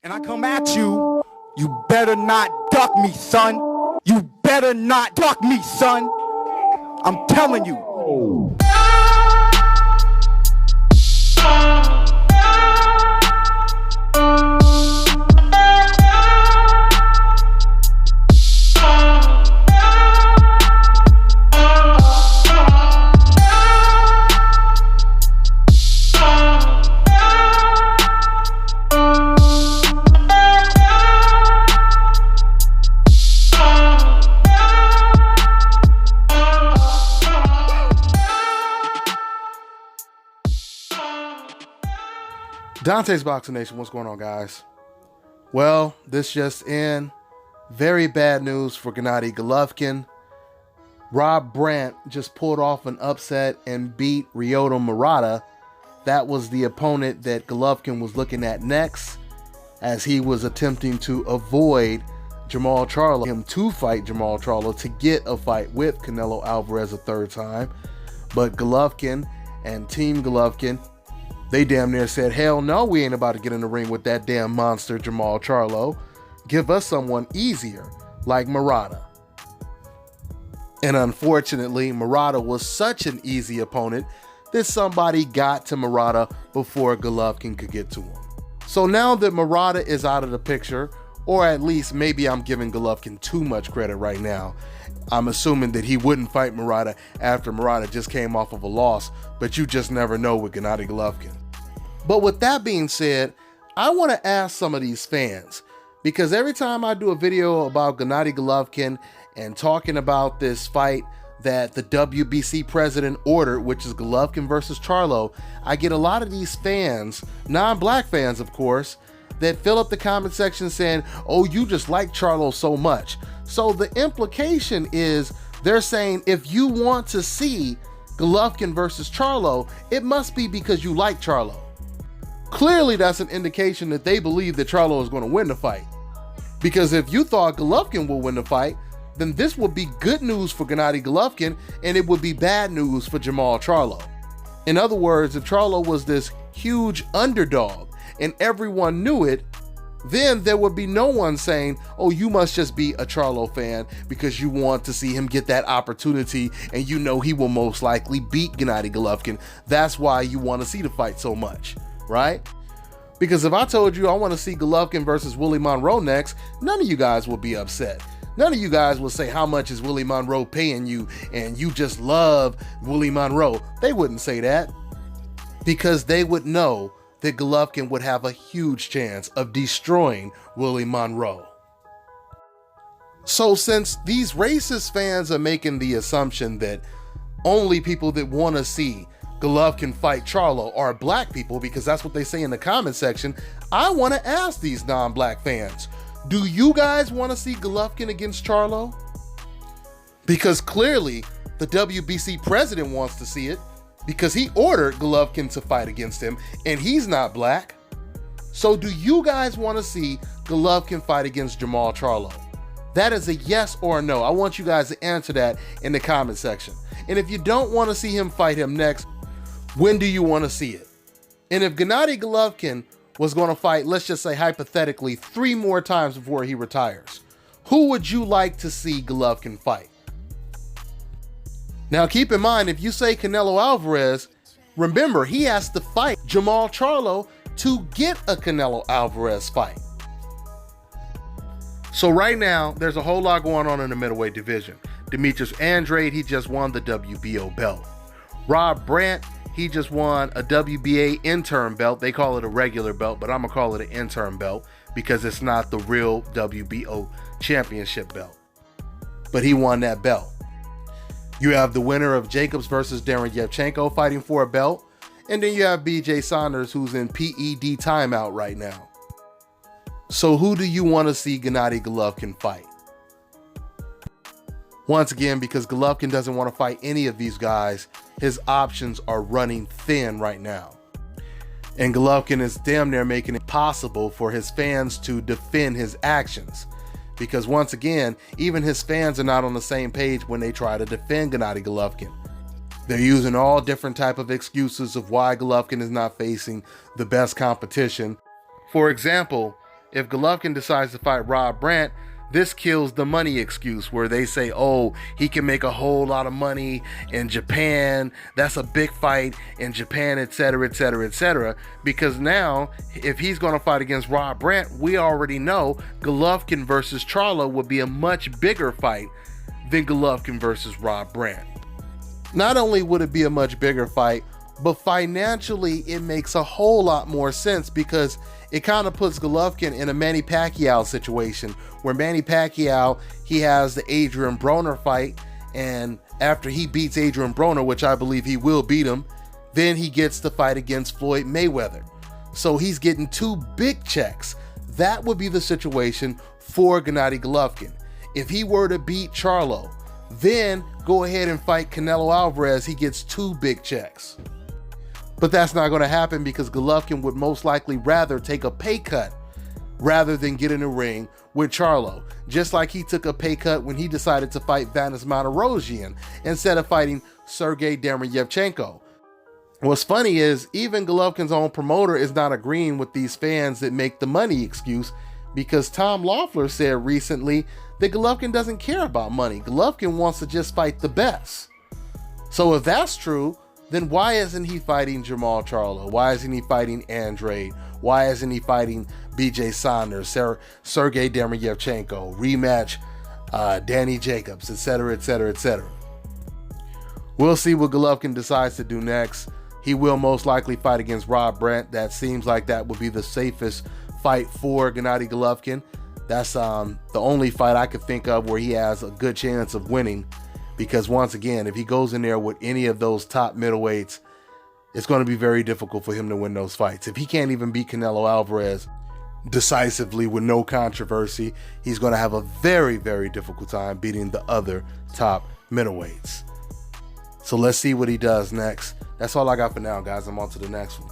and I come at you, you better not duck me, son. You better not duck me, son. I'm telling you. Dante's Boxing Nation, what's going on, guys? Well, this just in. Very bad news for Gennady Golovkin. Rob Brandt just pulled off an upset and beat Ryota Murata. That was the opponent that Golovkin was looking at next, as he was attempting to avoid Jermall Charlo, him to fight Jermall Charlo to get a fight with Canelo Alvarez a third time. But Golovkin and Team Golovkin, they damn near said, hell no, we ain't about to get in the ring with that damn monster Jermall Charlo. Give us someone easier, like Murata. And unfortunately, Murata was such an easy opponent that somebody got to Murata before Golovkin could get to him. So now that Murata is out of the picture, or at least maybe I'm giving Golovkin too much credit right now, I'm assuming that he wouldn't fight Murata after Murata just came off of a loss, but you just never know with Gennady Golovkin. But with that being said, I want to ask some of these fans, because every time I do a video about Gennady Golovkin and talking about this fight that the WBC president ordered, which is Golovkin versus Charlo, I get a lot of these fans, non-black fans of course, that fill up the comment section saying, oh, you just like Charlo so much. So the implication is they're saying if you want to see Golovkin versus Charlo, it must be because you like Charlo. Clearly, that's an indication that they believe that Charlo is going to win the fight. Because if you thought Golovkin will win the fight, then this would be good news for Gennady Golovkin, and it would be bad news for Jermall Charlo. In other words, if Charlo was this huge underdog and everyone knew it, then there would be no one saying, oh, you must just be a Charlo fan because you want to see him get that opportunity and you know he will most likely beat Gennady Golovkin. That's why you want to see the fight so much. Right? Because if I told you I want to see Golovkin versus Willie Monroe next, none of you guys would be upset. None of you guys will say, how much is Willie Monroe paying you and you just love Willie Monroe. They wouldn't say that, because they would know that Golovkin would have a huge chance of destroying Willie Monroe. So since these racist fans are making the assumption that only people that want to see Golovkin fight Charlo are black people, because that's what they say in the comment section, I want to ask these non-black fans, do you guys want to see Golovkin against Charlo? Because clearly the WBC president wants to see it, because he ordered Golovkin to fight against him and he's not black. So do you guys want to see Golovkin fight against Jermall Charlo? That is a yes or a no. I want you guys to answer that in the comment section. And if you don't want to see him fight him next, when do you want to see it? And if Gennady Golovkin was going to fight, let's just say hypothetically, 3 more times before he retires, who would you like to see Golovkin fight? Now keep in mind, if you say Canelo Alvarez, remember he has to fight Jermall Charlo to get a Canelo Alvarez fight. So right now, there's a whole lot going on in the middleweight division. Demetrius Andrade, he just won the WBO belt. Rob Brandt, he just won a WBA interim belt. They call it a regular belt, but I'm going to call it an interim belt because it's not the real WBO championship belt. But he won that belt. You have the winner of Jacobs versus Darren Yevchenko fighting for a belt. And then you have BJ Saunders, who's in PED timeout right now. So who do you want to see Gennady Golovkin fight? Once again, because Golovkin doesn't want to fight any of these guys, his options are running thin right now. And Golovkin is damn near making it possible for his fans to defend his actions. Because once again, even his fans are not on the same page when they try to defend Gennady Golovkin. They're using all different type of excuses of why Golovkin is not facing the best competition. For example, If Golovkin decides to fight Rob Brandt, this kills the money excuse where they say, oh, he can make a whole lot of money in Japan. That's a big fight in Japan, etc., etc., etc. Because now, if he's going to fight against Rob Brandt, we already know Golovkin versus Charlo would be a much bigger fight than Golovkin versus Rob Brandt. Not only would it be a much bigger fight, but financially it makes a whole lot more sense because it kind of puts Golovkin in a Manny Pacquiao situation where Manny Pacquiao, he has the Adrian Broner fight, and after he beats Adrian Broner, which I believe he will beat him, then he gets the fight against Floyd Mayweather. So he's getting 2 big checks. That would be the situation for Gennady Golovkin. If he were to beat Charlo, then go ahead and fight Canelo Alvarez, he gets 2 big checks. But that's not going to happen because Golovkin would most likely rather take a pay cut rather than get in a ring with Charlo. Just like he took a pay cut when he decided to fight Vanis Martirosyan instead of fighting Sergey Derevyanchenko. What's funny is even Golovkin's own promoter is not agreeing with these fans that make the money excuse, because Tom Loeffler said recently that Golovkin doesn't care about money. Golovkin wants to just fight the best. So if that's true, then why isn't he fighting Jamal Charlo? Why isn't he fighting Andrade? Why isn't he fighting BJ Saunders, Sergey Derevyanchenko, rematch Danny Jacobs, etc., etc., etc.? We'll see what Golovkin decides to do next. He will most likely fight against Rob Brandt. That seems like that would be the safest fight for Gennady Golovkin. That's the only fight I could think of where he has a good chance of winning. Because once again, if he goes in there with any of those top middleweights, it's going to be very difficult for him to win those fights. If he can't even beat Canelo Alvarez decisively with no controversy, he's going to have a very, very difficult time beating the other top middleweights. So let's see what he does next. That's all I got for now, guys. I'm on to the next one.